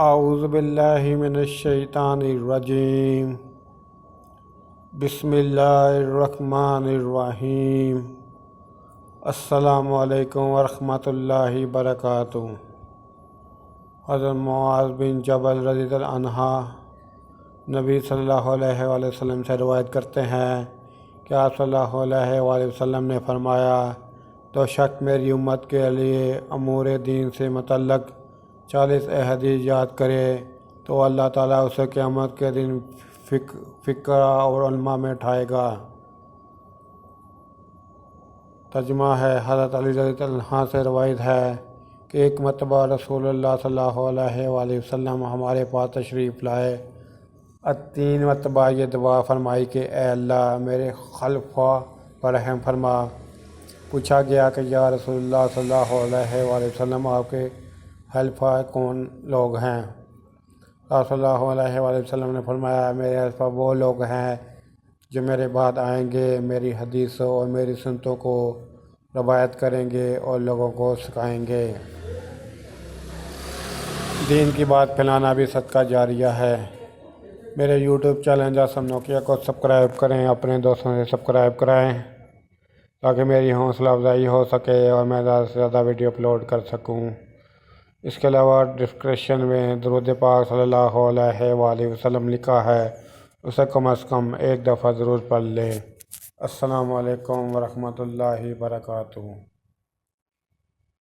اعوذ باللہ من الشیطان الرجیم بسم اللہ الرحمن الرحیم السلام علیکم ورحمۃ اللہ وبرکاتہ۔ حضرت معاذ بن جبل رضی اللہ عنہ نبی صلی اللہ علیہ وآلہ وسلم سے روایت کرتے ہیں کہ آپ صلی اللہ علیہ وآلہ وسلم نے فرمایا، تو شخص میری امت کے لیے امور دین سے متعلق 40 احادیث یاد کرے تو اللہ تعالیٰ اسے قیامت کے دن فقراء اور علماء میں اٹھائے گا۔ ترجمہ ہے، حضرت علی رضی اللہ عنہ سے روایت ہے کہ ایک مرتبہ رسول اللہ صلی اللہ علیہ وآلہ وسلم ہمارے پاس تشریف لائے۔ 3 مرتبہ یہ دعا فرمائی کہ اے اللہ میرے خلفاء پر رحم فرما۔ پوچھا گیا کہ یا رسول اللہ صلی اللہ علیہ وآلہ وسلم آپ کے خلفاء کون لوگ ہیں؟ آپ صلی اللہ علیہ وآلہ وسلم نے فرمایا، میرے خلفاء وہ لوگ ہیں جو میرے بعد آئیں گے، میری حدیثوں اور میری سنتوں کو روایت کریں گے اور لوگوں کو سکھائیں گے۔ دین کی بات پھیلانا بھی صدقہ جاریہ ہے۔ میرے یوٹیوب چینل جاسم نوکیا کو سبسکرائب کریں، اپنے دوستوں سے سبسکرائب کرائیں تاکہ میری حوصلہ افزائی ہو سکے اور میں زیادہ سے زیادہ ویڈیو اپلوڈ کر سکوں۔ اس کے علاوہ ڈسکرپشن میں درود پاک صلی اللہ علیہ وآلہ وسلم لکھا ہے، اسے کم از کم ایک دفعہ ضرور پڑھ لیں۔ السلام علیکم ورحمۃ اللہ وبرکاتہ۔